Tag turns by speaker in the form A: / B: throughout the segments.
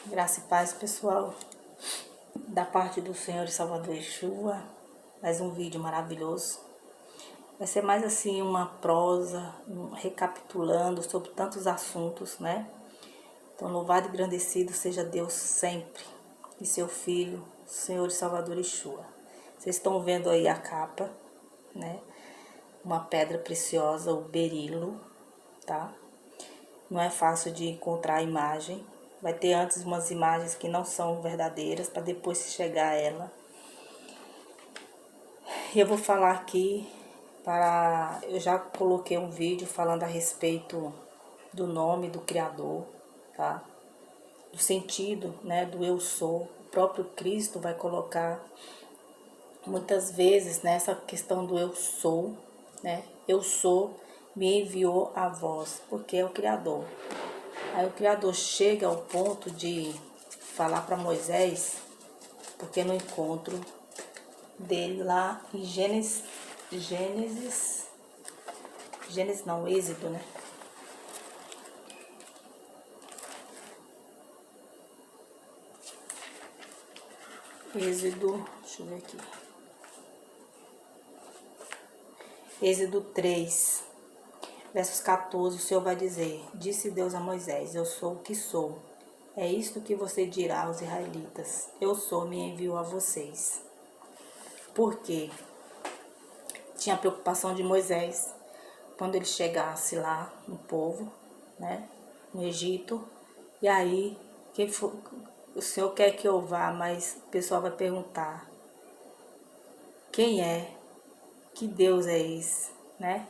A: Graça e paz, pessoal, da parte do Senhor e Salvador Yeshua. Mais um vídeo maravilhoso. Vai ser mais assim uma prosa, recapitulando sobre tantos assuntos, né? Então, louvado e engrandecido seja Deus sempre e seu Filho, Senhor e Salvador Yeshua. Vocês estão vendo aí a capa, né? Uma pedra preciosa, o berilo, tá? Não é fácil de encontrar a imagem. Vai ter antes umas imagens que não são verdadeiras, para depois se chegar a ela. E eu vou falar aqui, eu já coloquei um vídeo falando a respeito do nome do Criador, tá? Do sentido, né, do eu sou. O próprio Cristo vai colocar muitas vezes nessa questão do eu sou, né? Eu sou, me enviou a vós, porque é o Criador. Aí o Criador chega ao ponto de falar para Moisés, porque no encontro dele lá em Êxodo, né? Êxodo, deixa eu ver aqui. Êxodo 3, versos 14, o Senhor vai dizer: Disse Deus a Moisés, eu sou o que sou. É isto que você dirá aos israelitas: eu sou, me enviou a vocês. Porque tinha preocupação de Moisés quando ele chegasse lá no povo, né, no Egito. E aí, o Senhor quer que eu vá, mas o pessoal vai perguntar: quem é? Que Deus é esse, né?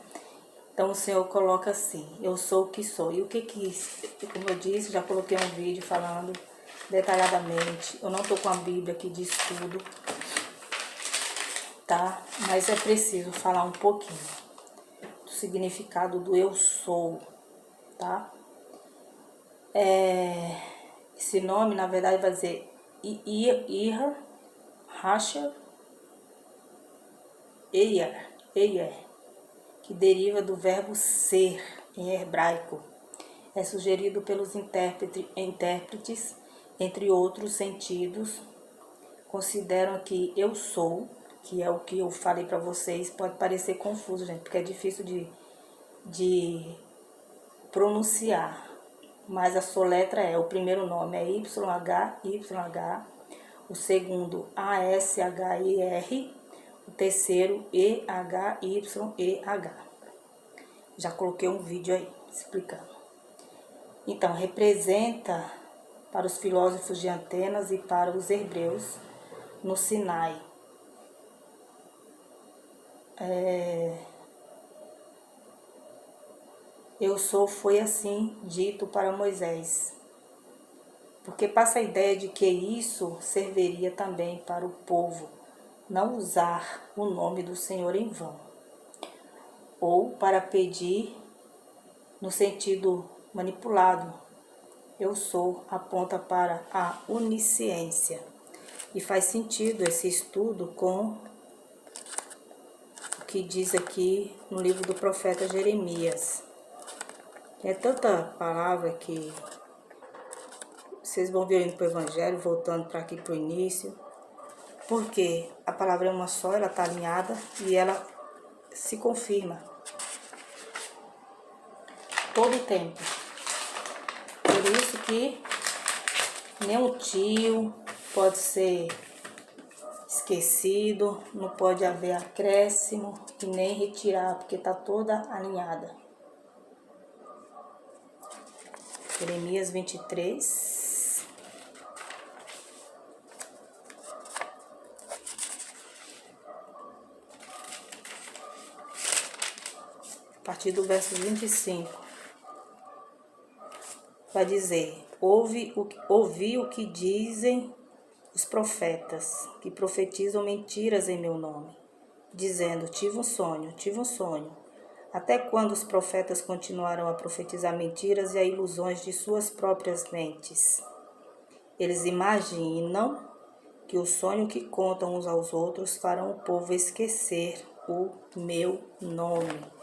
A: Então o Senhor coloca assim: eu sou o que sou. E o que como eu disse, já coloquei um vídeo falando detalhadamente. Eu não tô com a Bíblia que diz tudo, tá? Mas é preciso falar um pouquinho do significado do eu sou, tá? Esse nome, na verdade, vai dizer Ira, Hasher, Eier, que deriva do verbo ser em hebraico. É sugerido pelos intérpretes, entre outros sentidos, consideram que eu sou, que é o que eu falei para vocês, pode parecer confuso, gente, porque é difícil de pronunciar. Mas a soletra é: o primeiro nome é YH, o segundo ASHER, o terceiro EHYEH. Já coloquei um vídeo aí explicando. Então, representa para os filósofos de Atenas e para os hebreus no Sinai. Eu sou foi assim dito para Moisés, porque passa a ideia de que isso serviria também para o povo não usar o nome do Senhor em vão, ou para pedir no sentido manipulado. Eu sou aponta para a onisciência, e faz sentido esse estudo com o que diz aqui no livro do profeta Jeremias. É tanta palavra que vocês vão ver indo para o Evangelho, voltando para aqui para o início, porque a palavra é uma só, ela está alinhada e ela se confirma todo o tempo. Por isso que nenhum tio pode ser esquecido, não pode haver acréscimo e nem retirar, porque está toda alinhada. Jeremias 23. A partir do verso 25. Vai dizer: ouvi o que dizem os profetas, que profetizam mentiras em meu nome, dizendo: tive um sonho. Até quando os profetas continuarão a profetizar mentiras e a ilusões de suas próprias mentes? Eles imaginam que o sonho que contam uns aos outros farão o povo esquecer o meu nome.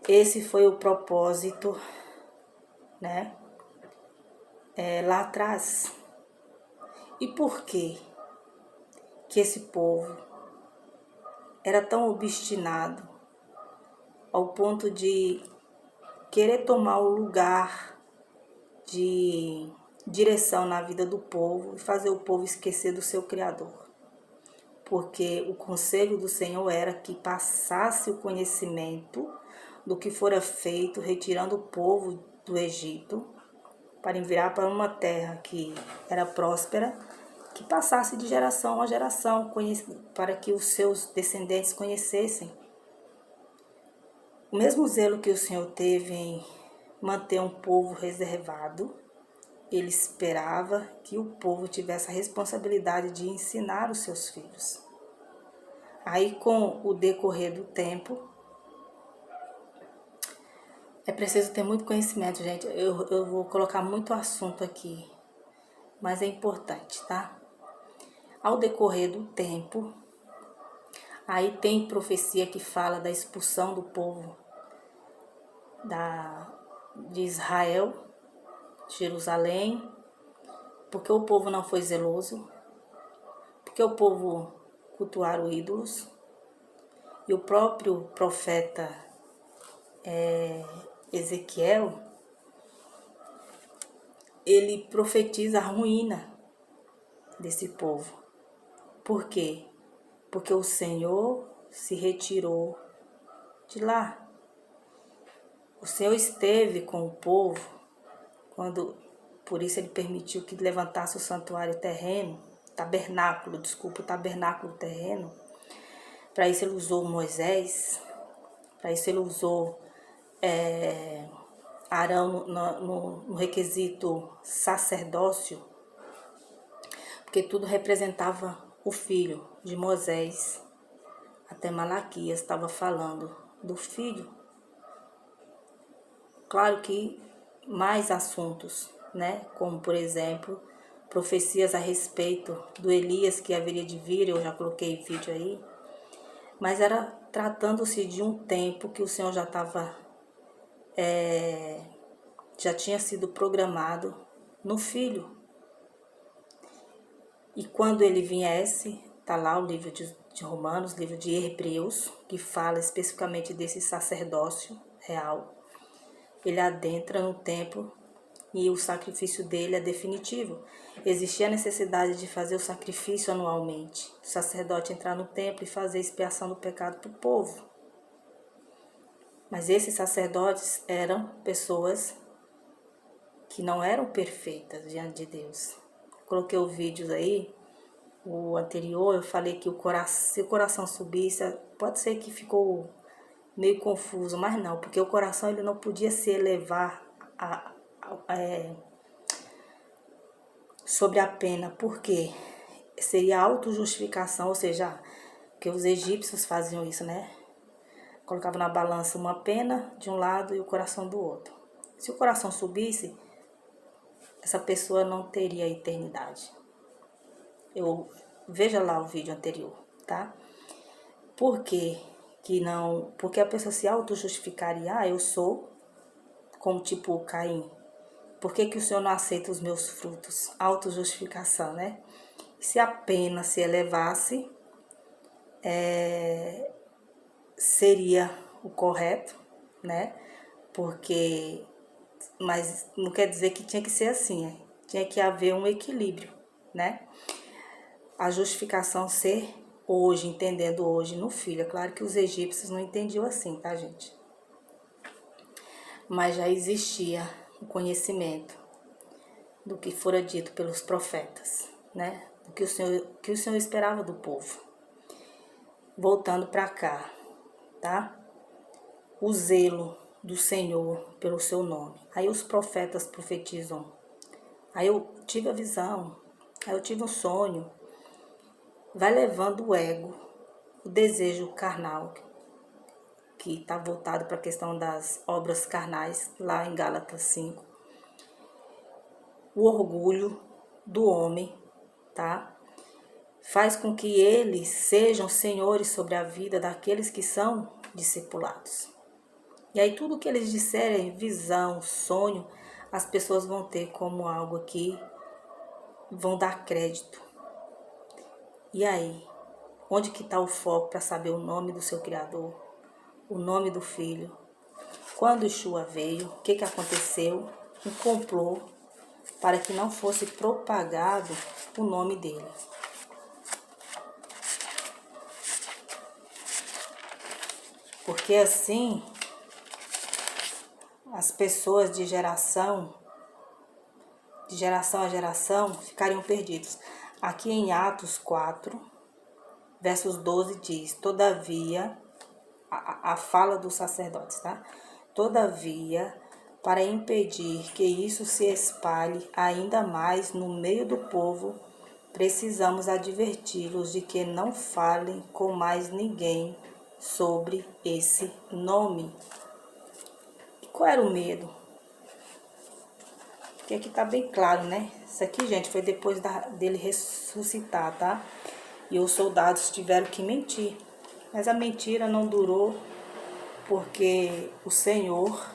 A: Esse foi o propósito, né, lá atrás. E por quê que esse povo era tão obstinado ao ponto de querer tomar o lugar de direção na vida do povo e fazer o povo esquecer do seu Criador? Porque o conselho do Senhor era que passasse o conhecimento do que fora feito, retirando o povo do Egito, para enviar para uma terra que era próspera, que passasse de geração a geração, para que os seus descendentes conhecessem. O mesmo zelo que o Senhor teve em manter um povo reservado, ele esperava que o povo tivesse a responsabilidade de ensinar os seus filhos. Aí, com o decorrer do tempo, é preciso ter muito conhecimento, gente. Eu vou colocar muito assunto aqui, mas é importante, tá? Ao decorrer do tempo, aí tem profecia que fala da expulsão do povo de Israel, de Jerusalém, porque o povo não foi zeloso, porque o povo cultuaram ídolos, e o próprio profeta Ezequiel, ele profetiza a ruína desse povo. Por quê? Porque o Senhor se retirou de lá. O Senhor esteve com o povo, por isso ele permitiu que levantasse o santuário terreno, o tabernáculo terreno. Para isso ele usou Moisés, para isso ele usou Arão no requisito sacerdócio, porque tudo representava o filho de Moisés. Até Malaquias estava falando do filho. Claro que mais assuntos, né? Como, por exemplo, profecias a respeito do Elias que haveria de vir, eu já coloquei vídeo aí. Mas era tratando-se de um tempo que o Senhor já tinha sido programado no Filho. E quando ele viesse, está lá o livro de Romanos, livro de Hebreus, que fala especificamente desse sacerdócio real. Ele adentra no templo e o sacrifício dele é definitivo. Existia a necessidade de fazer o sacrifício anualmente. O sacerdote entrar no templo e fazer expiação do pecado para o povo. Mas esses sacerdotes eram pessoas que não eram perfeitas diante de Deus. Coloquei os vídeos aí, o anterior, eu falei que se o coração subisse, pode ser que ficou meio confuso, mas não, porque o coração ele não podia se elevar sobre a pena, porque seria autojustificação, ou seja, que os egípcios faziam isso, né? Colocavam na balança uma pena de um lado e o coração do outro. Se o coração subisse, essa pessoa não teria eternidade. Veja lá o vídeo anterior, tá? Por quê que não? Porque a pessoa se auto-justificaria, eu sou como tipo Caim. Por que o Senhor não aceita os meus frutos? Auto-justificação, né? Se a pena se elevasse, seria o correto, né? Mas não quer dizer que tinha que ser assim, tinha que haver um equilíbrio, né? A justificação ser hoje, entendendo hoje no Filho. É claro que os egípcios não entendiam assim, tá, gente? Mas já existia o conhecimento do que fora dito pelos profetas, né? Do que o Senhor esperava do povo. Voltando para cá, tá? O zelo do Senhor pelo seu nome. Aí os profetas profetizam. Aí eu tive a visão, aí eu tive um sonho. Vai levando o ego, o desejo carnal, que está voltado para a questão das obras carnais, lá em Gálatas 5. O orgulho do homem, tá? Faz com que eles sejam senhores sobre a vida daqueles que são discipulados. E aí tudo que eles disserem, visão, sonho, as pessoas vão ter como algo aqui, vão dar crédito. E aí? Onde que está o foco para saber o nome do seu Criador? O nome do Filho? Quando Yeshua veio, o que aconteceu? Um complô para que não fosse propagado o nome dele. Porque assim, as pessoas de geração a geração, ficariam perdidos. Aqui em Atos 4, versos 12 diz, todavia, a fala dos sacerdotes, tá? Todavia, para impedir que isso se espalhe ainda mais no meio do povo, precisamos adverti-los de que não falem com mais ninguém sobre esse nome. E qual era o medo? Porque aqui tá bem claro, né? Isso aqui, gente, foi depois dele ressuscitar, tá? E os soldados tiveram que mentir. Mas a mentira não durou, porque o Senhor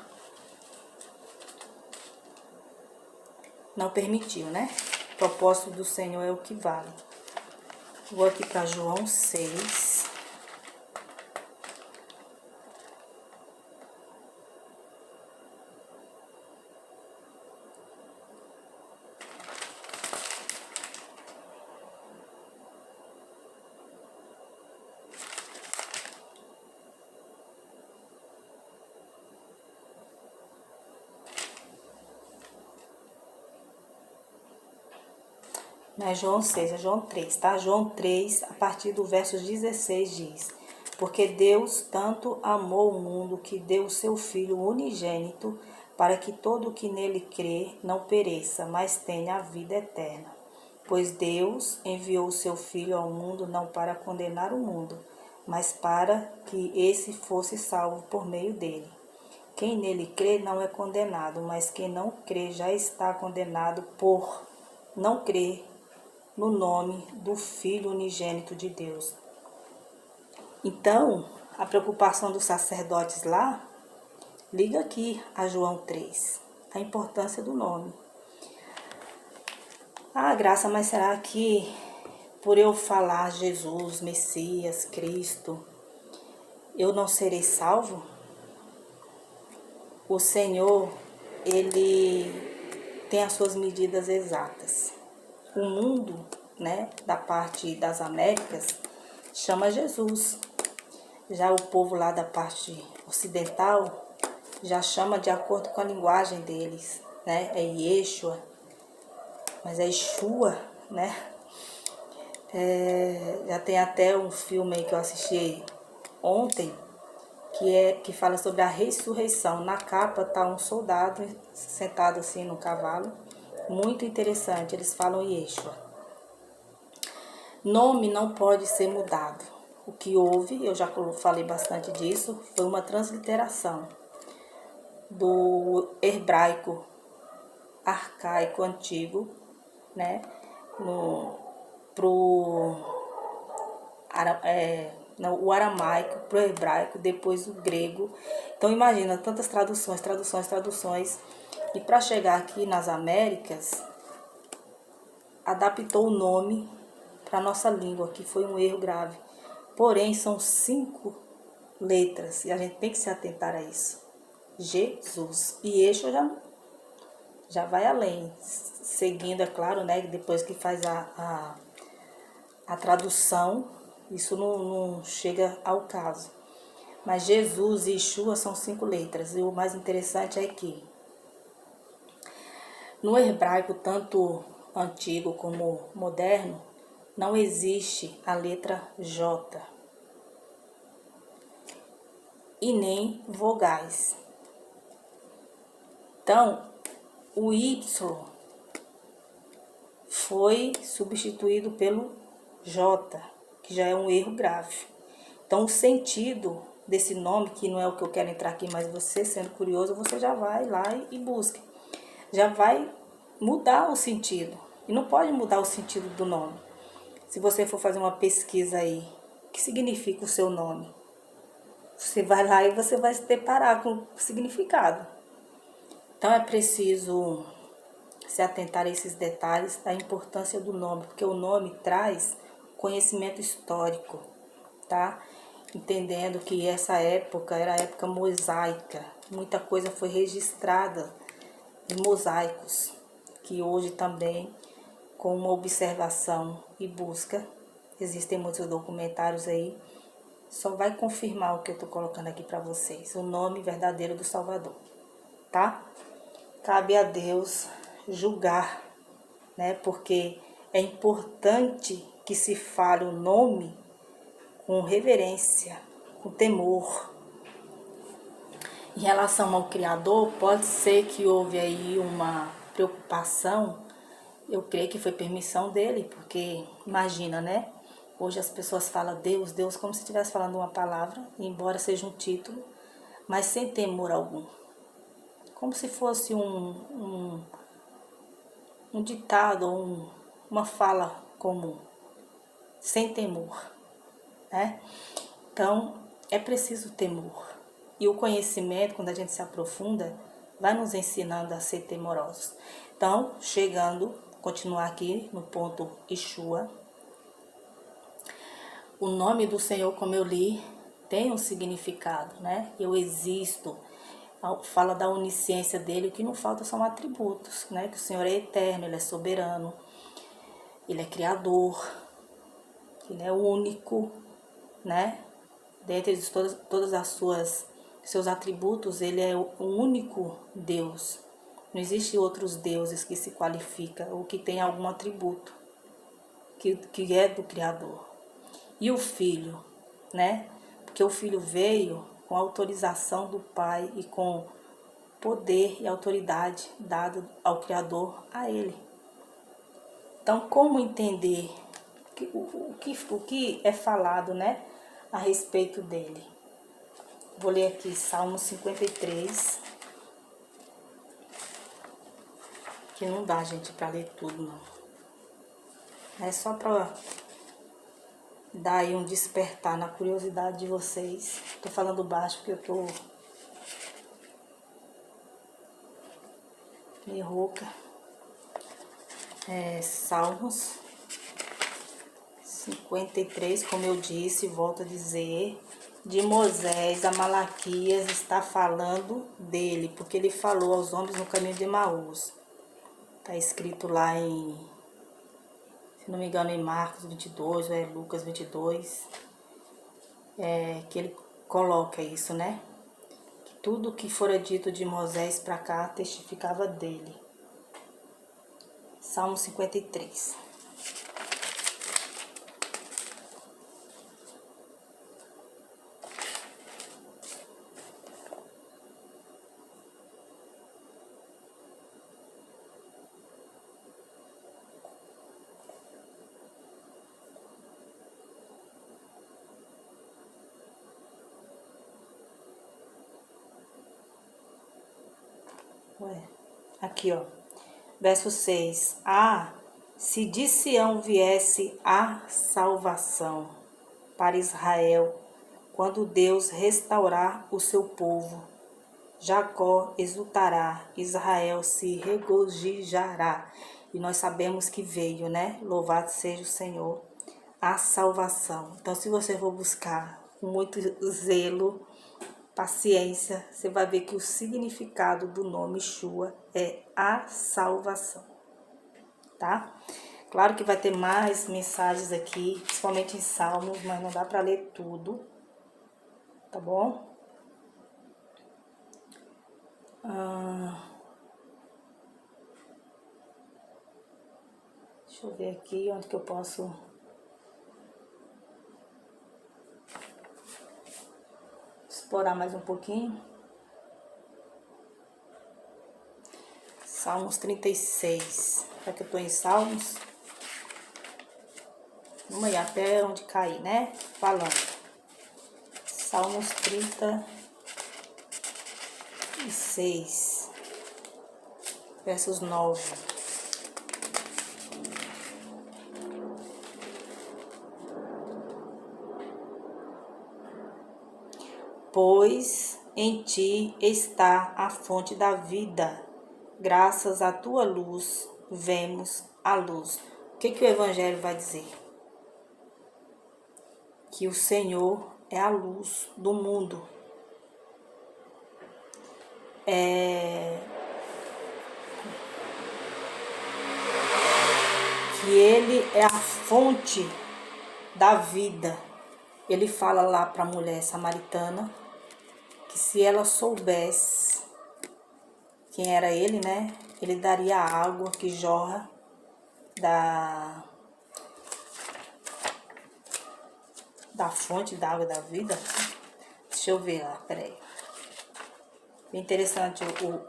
A: não permitiu, né? O propósito do Senhor é o que vale. Vou aqui para João 6. Não é João 6, é João 3, tá? João 3, a partir do verso 16 diz: porque Deus tanto amou o mundo que deu o seu Filho unigênito, para que todo o que nele crê não pereça, mas tenha a vida eterna. Pois Deus enviou o seu Filho ao mundo não para condenar o mundo, mas para que esse fosse salvo por meio dele. Quem nele crê não é condenado, mas quem não crê já está condenado por não crer no nome do Filho unigênito de Deus. Então, a preocupação dos sacerdotes lá, liga aqui a João 3, a importância do nome. Ah, Graça, mas será que por eu falar Jesus, Messias, Cristo, eu não serei salvo? O Senhor, Ele tem as suas medidas exatas. O mundo, né, da parte das Américas, chama Jesus. Já o povo lá da parte ocidental já chama de acordo com a linguagem deles, né? É Yeshua, mas é Yeshua, né? Já tem até um filme aí que eu assisti ontem, que fala sobre a ressurreição. Na capa tá um soldado sentado assim no cavalo, muito interessante, eles falam Yeshua. Nome não pode ser mudado. O que houve, eu já falei bastante disso, foi uma transliteração do hebraico arcaico antigo, né, o aramaico pro hebraico, depois o grego. Então imagina tantas traduções, e para chegar aqui nas Américas adaptou o nome para nossa língua, que foi um erro grave. Porém, são 5 letras e a gente tem que se atentar a isso. Jesus. E Yeshua já vai além, seguindo, é claro, né? Depois que faz a tradução, isso não chega ao caso. Mas Jesus e Yeshua são 5 letras. E o mais interessante é que no hebraico, tanto antigo como moderno, não existe a letra J e nem vogais. Então, o Y foi substituído pelo J, que já é um erro grave. Então, o sentido desse nome, que não é o que eu quero entrar aqui, mas você, sendo curioso, você já vai lá e busca. Já vai mudar o sentido. E não pode mudar o sentido do nome. Se você for fazer uma pesquisa aí, o que significa o seu nome? Você vai lá e você vai se deparar com o significado. Então é preciso se atentar a esses detalhes da importância do nome, porque o nome traz conhecimento histórico, tá? Entendendo que essa época era a época mosaica, muita coisa foi registrada em mosaicos, que hoje também, com uma observação e busca, existem muitos documentários aí, só vai confirmar o que eu estou colocando aqui para vocês, o nome verdadeiro do Salvador, tá? Cabe a Deus julgar, né? Porque é importante que se fale o nome com reverência, com temor. Em relação ao Criador, pode ser que houve aí uma preocupação, eu creio que foi permissão dele, porque imagina, né? Hoje as pessoas falam Deus, Deus, como se estivesse falando uma palavra, embora seja um título, mas sem temor algum. Como se fosse um ditado, uma fala comum, sem temor, né? Então, é preciso temor. E o conhecimento, quando a gente se aprofunda, vai nos ensinando a ser temorosos. Então, continuar aqui no ponto Yeshua. O nome do Senhor, como eu li, tem um significado, né? Eu existo. Fala da onisciência dele, o que não falta são atributos, né? Que o Senhor é eterno, ele é soberano, ele é criador, ele é único, né? Dentre todas as seus atributos, ele é o único Deus. Não existem outros deuses que se qualificam ou que tem algum atributo que é do Criador. E o Filho, né? Porque o Filho veio com autorização do Pai e com poder e autoridade dado ao Criador a ele. Então, como entender o que é falado, né, a respeito dele? Vou ler aqui Salmo 53, que não dá, gente, para ler tudo, não. É só para dar aí um despertar na curiosidade de vocês. Tô falando baixo porque eu tô meio rouca. Salmos 53, como eu disse, volto a dizer, de Moisés a Malaquias, está falando dele, porque ele falou aos homens no caminho de Emaús. Está escrito lá se não me engano, em Marcos 22, ou é Lucas 22, que ele coloca isso, né? Que tudo que fora dito de Moisés para cá testificava dele. Salmo 53. Aqui, ó. Verso 6. Se de Sião viesse a salvação para Israel, quando Deus restaurar o seu povo, Jacó exultará, Israel se regozijará. E nós sabemos que veio, né? Louvado seja o Senhor, a salvação. Então, se você for buscar com muito zelo, paciência, você vai ver que o significado do nome Yeshua é a salvação, tá? Claro que vai ter mais mensagens aqui, principalmente em Salmos, mas não dá para ler tudo, tá bom? Deixa eu ver aqui onde que eu posso explorar mais um pouquinho. Salmos 36. Será que eu tô em Salmos? Vamos aí, até onde cair, né? Falando. Salmos 36, versos 9. Pois em ti está a fonte da vida, graças à tua luz, vemos a luz. O que o Evangelho vai dizer? Que o Senhor é a luz do mundo. Que Ele é a fonte da vida. Ele fala lá para a mulher samaritana que se ela soubesse quem era ele, né? Ele daria a água que jorra da fonte da água da vida. Deixa eu ver lá, peraí. Bem interessante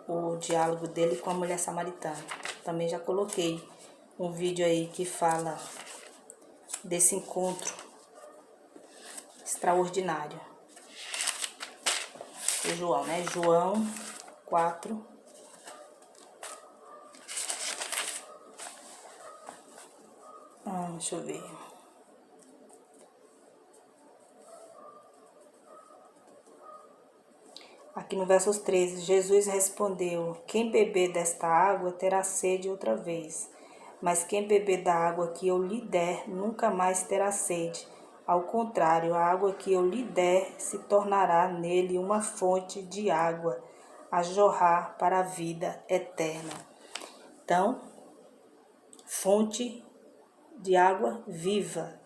A: o diálogo dele com a mulher samaritana. Também já coloquei um vídeo aí que fala desse encontro extraordinário. O João, né? João 4. Deixa eu ver. Aqui no versos 13, Jesus respondeu: quem beber desta água terá sede outra vez, mas quem beber da água que eu lhe der nunca mais terá sede. Ao contrário, a água que eu lhe der se tornará nele uma fonte de água a jorrar para a vida eterna. Então, fonte de água viva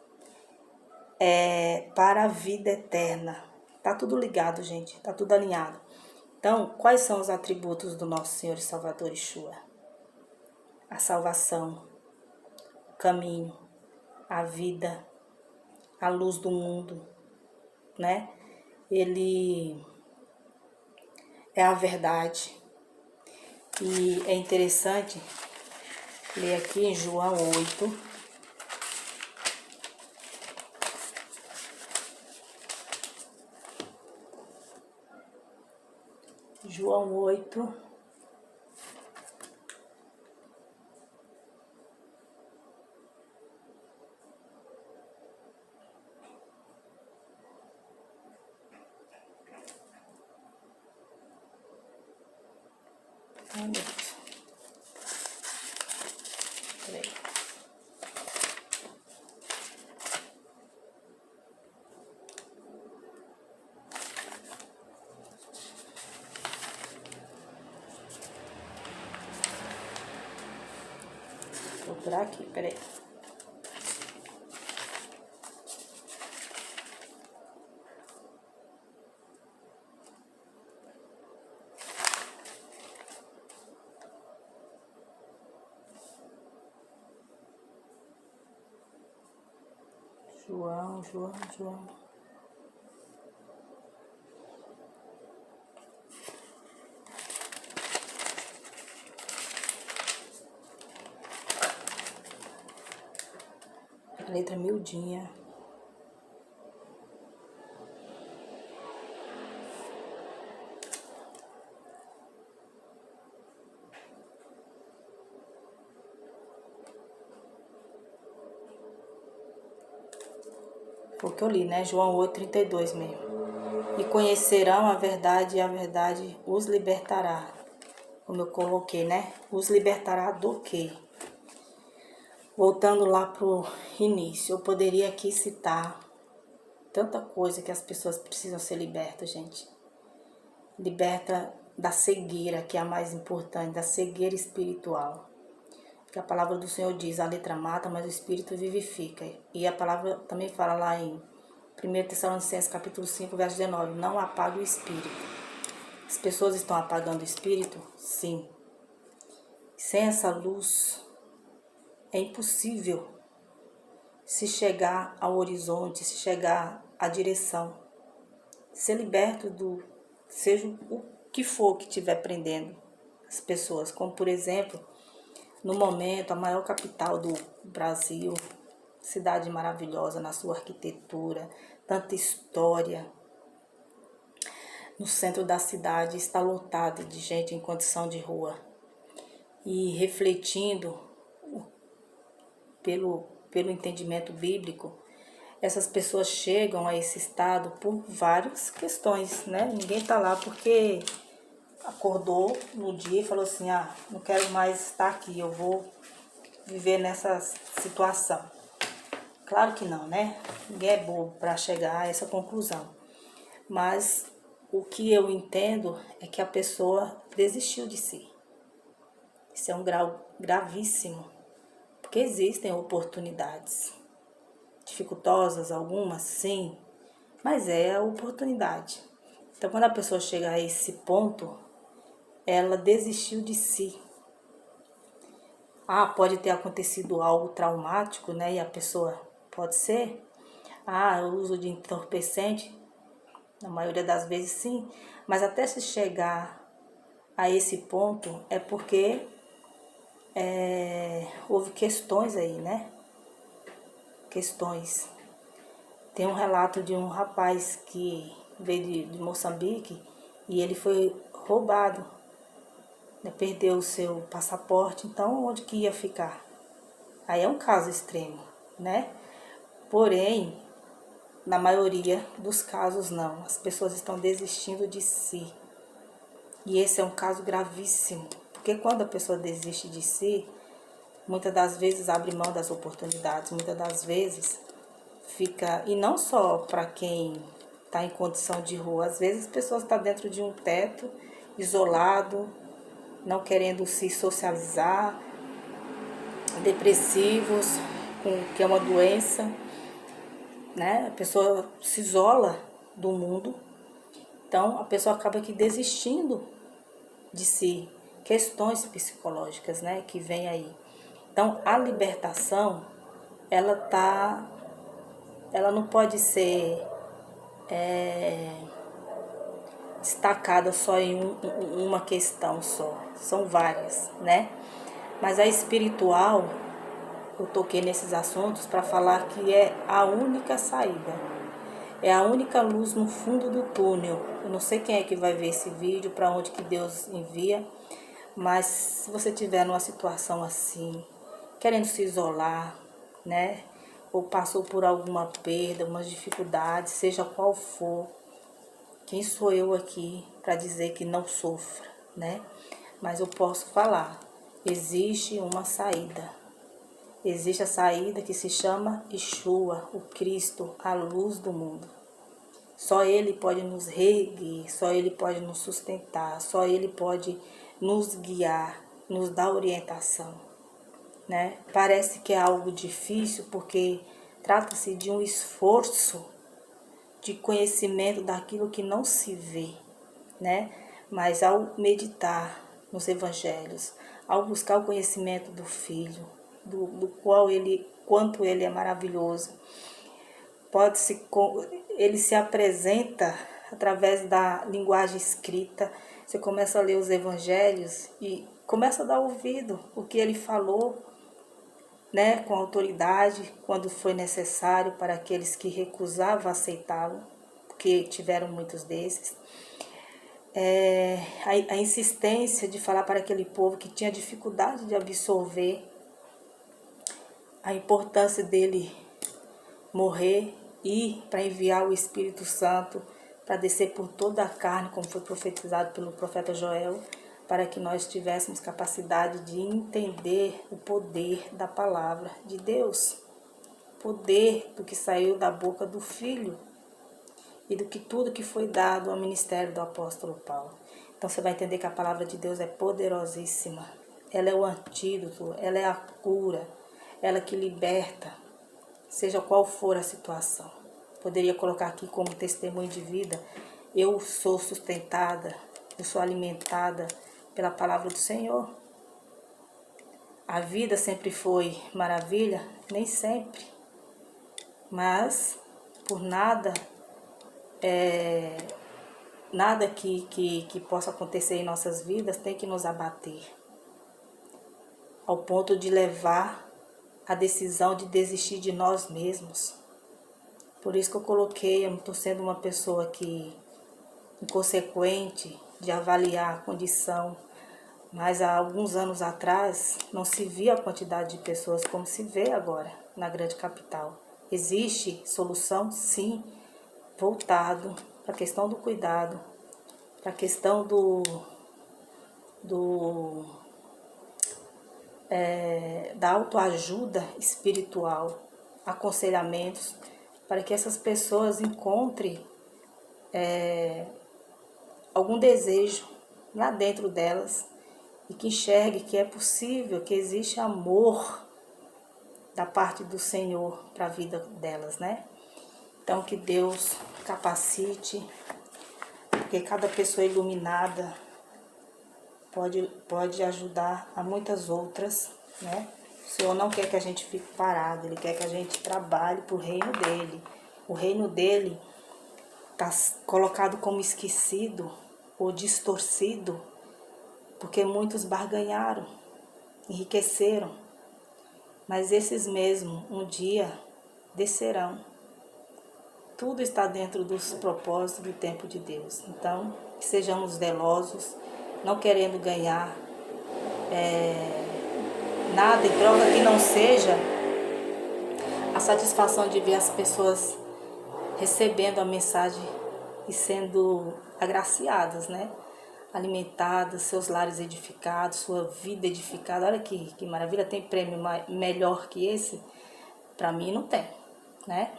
A: para a vida eterna. Tá tudo ligado, gente. Tá tudo alinhado. Então, quais são os atributos do nosso Senhor e Salvador Yeshua? A salvação, o caminho, a vida, a luz do mundo, né? Ele é a verdade. E é interessante ler aqui em João 8. João 8. Peraí. Vou por aqui, peraí. João. Letra miudinha. Foi o que eu li, né? João 8:32 mesmo. E conhecerão a verdade, e a verdade os libertará. Como eu coloquei, né? Os libertará do quê? Voltando lá pro início, eu poderia aqui citar tanta coisa que as pessoas precisam ser libertas, gente. Liberta da cegueira, que é a mais importante, da cegueira espiritual. Que a palavra do Senhor diz, a letra mata, mas o Espírito vivifica. E a palavra também fala lá em 1 Tessalonicenses capítulo 5, verso 19, não apague o Espírito. As pessoas estão apagando o Espírito? Sim. Sem essa luz, é impossível se chegar ao horizonte, se chegar à direção. Ser liberto seja o que for que estiver prendendo as pessoas. Como, por exemplo, no momento, a maior capital do Brasil, cidade maravilhosa na sua arquitetura, tanta história. No centro da cidade está lotado de gente em condição de rua. E refletindo pelo entendimento bíblico, essas pessoas chegam a esse estado por várias questões, né? Ninguém está lá porque acordou no dia e falou assim, ah, não quero mais estar aqui, eu vou viver nessa situação. Claro que não, né? Ninguém é bobo para chegar a essa conclusão. Mas o que eu entendo é que a pessoa desistiu de si. Isso é um grau gravíssimo, porque existem oportunidades. Dificultosas algumas, sim, mas é a oportunidade. Então, quando a pessoa chega a esse ponto, ela desistiu de si. Ah, pode ter acontecido algo traumático, né? E a pessoa pode ser. Ah, o uso de entorpecente, na maioria das vezes sim. Mas até se chegar a esse ponto é porque houve questões aí, né? Questões. Tem um relato de um rapaz que veio de Moçambique e ele foi roubado, né? Perdeu o seu passaporte, então onde que ia ficar? Aí é um caso extremo, né? Porém, na maioria dos casos não, as pessoas estão desistindo de si. E esse é um caso gravíssimo, porque quando a pessoa desiste de si, muitas das vezes abre mão das oportunidades, muitas das vezes fica, e não só para quem está em condição de rua, às vezes as pessoas estão dentro de um teto, isolado, não querendo se socializar, depressivos, que é uma doença, né? A pessoa se isola do mundo, então a pessoa acaba aqui desistindo de si, questões psicológicas, né, que vem aí. Então a libertação, ela não pode ser destacada só em uma questão só, são várias, né? Mas a espiritual, eu toquei nesses assuntos para falar que é a única saída, é a única luz no fundo do túnel. Eu não sei quem é que vai ver esse vídeo, para onde que Deus envia, mas se você tiver numa situação assim, querendo se isolar, né? Ou passou por alguma perda, umas dificuldades, seja qual for, quem sou eu aqui para dizer que não sofra, né? Mas eu posso falar, existe uma saída. Existe a saída que se chama Yeshua, o Cristo, a luz do mundo. Só Ele pode nos reerguer, só Ele pode nos sustentar, só Ele pode nos guiar, nos dar orientação, né? Parece que é algo difícil porque trata-se de um esforço de conhecimento daquilo que não se vê, né? Mas ao meditar nos evangelhos, ao buscar o conhecimento do Filho, do qual quanto ele é maravilhoso, ele se apresenta através da linguagem escrita. Você começa a ler os evangelhos e começa a dar ouvido o que ele falou, né, com autoridade, quando foi necessário para aqueles que recusavam aceitá-lo, porque tiveram muitos desses. A insistência de falar para aquele povo que tinha dificuldade de absorver a importância dele morrer e para enviar o Espírito Santo para descer por toda a carne, como foi profetizado pelo profeta Joel, para que nós tivéssemos capacidade de entender o poder da palavra de Deus, poder do que saiu da boca do Filho e do que tudo que foi dado ao ministério do apóstolo Paulo. Então você vai entender que a palavra de Deus é poderosíssima, ela é o antídoto, ela é a cura, ela que liberta, seja qual for a situação. Poderia colocar aqui como testemunho de vida, eu sou sustentada, eu sou alimentada pela palavra do Senhor. A vida sempre foi maravilha? Nem sempre. Mas, por nada, nada que possa acontecer em nossas vidas tem que nos abater, ao ponto de levar a decisão de desistir de nós mesmos. Por isso que eu coloquei, eu não estou sendo uma pessoa que inconsequente de avaliar a condição, mas há alguns anos atrás não se via a quantidade de pessoas como se vê agora na grande capital. Existe solução? Sim, voltado para a questão do cuidado, para a questão da autoajuda espiritual, aconselhamentos, para que essas pessoas encontrem algum desejo lá dentro delas e que enxergue que é possível, que existe amor da parte do Senhor para a vida delas, né? Então, que Deus capacite, porque cada pessoa iluminada pode ajudar a muitas outras, né? O Senhor não quer que a gente fique parado, Ele quer que a gente trabalhe para o reino dEle. O reino dEle está colocado como esquecido ou distorcido, porque muitos barganharam, enriqueceram, mas esses mesmos um dia descerão. Tudo está dentro dos propósitos do tempo de Deus. Então, que sejamos zelosos, não querendo ganhar nada em troca que não seja a satisfação de ver as pessoas recebendo a mensagem e sendo agraciadas, né? Alimentadas, seus lares edificados, sua vida edificada. Olha que maravilha, tem prêmio melhor que esse? Para mim não tem, né?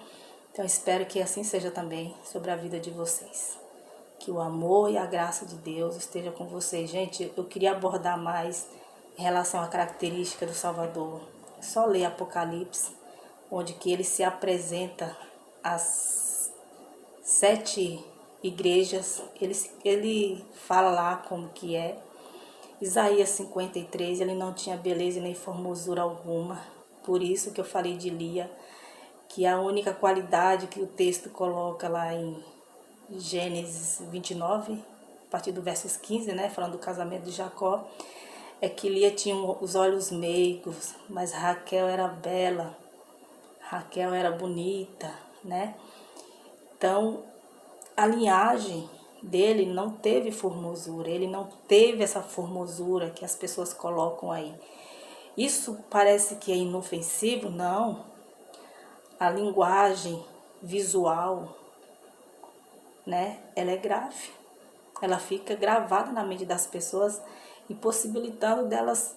A: Então espero que assim seja também sobre a vida de vocês. Que o amor e a graça de Deus esteja com vocês. Gente, eu queria abordar mais em relação à característica do Salvador. É só ler Apocalipse, onde que ele se apresenta às 7 igrejas. Ele fala lá como que é. Isaías 53, ele não tinha beleza nem formosura alguma. Por isso que eu falei de Lia, que a única qualidade que o texto coloca lá em Gênesis 29, a partir do versos 15, né, falando do casamento de Jacó, é que Lia tinha os olhos meigos, mas Raquel era bela, Raquel era bonita, né? Então, a linhagem dele não teve formosura, ele não teve essa formosura que as pessoas colocam aí. Isso parece que é inofensivo? Não. A linguagem visual, né, ela é grave. Ela fica gravada na mente das pessoas, impossibilitando delas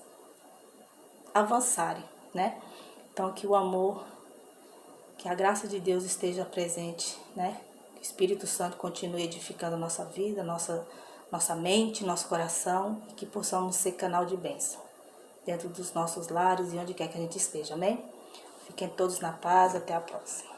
A: avançarem, né? Então, que o amor, que a graça de Deus esteja presente, né? Que o Espírito Santo continue edificando a nossa vida, nossa mente, nosso coração, e que possamos ser canal de bênção dentro dos nossos lares e onde quer que a gente esteja, amém? Fiquem todos na paz, até a próxima.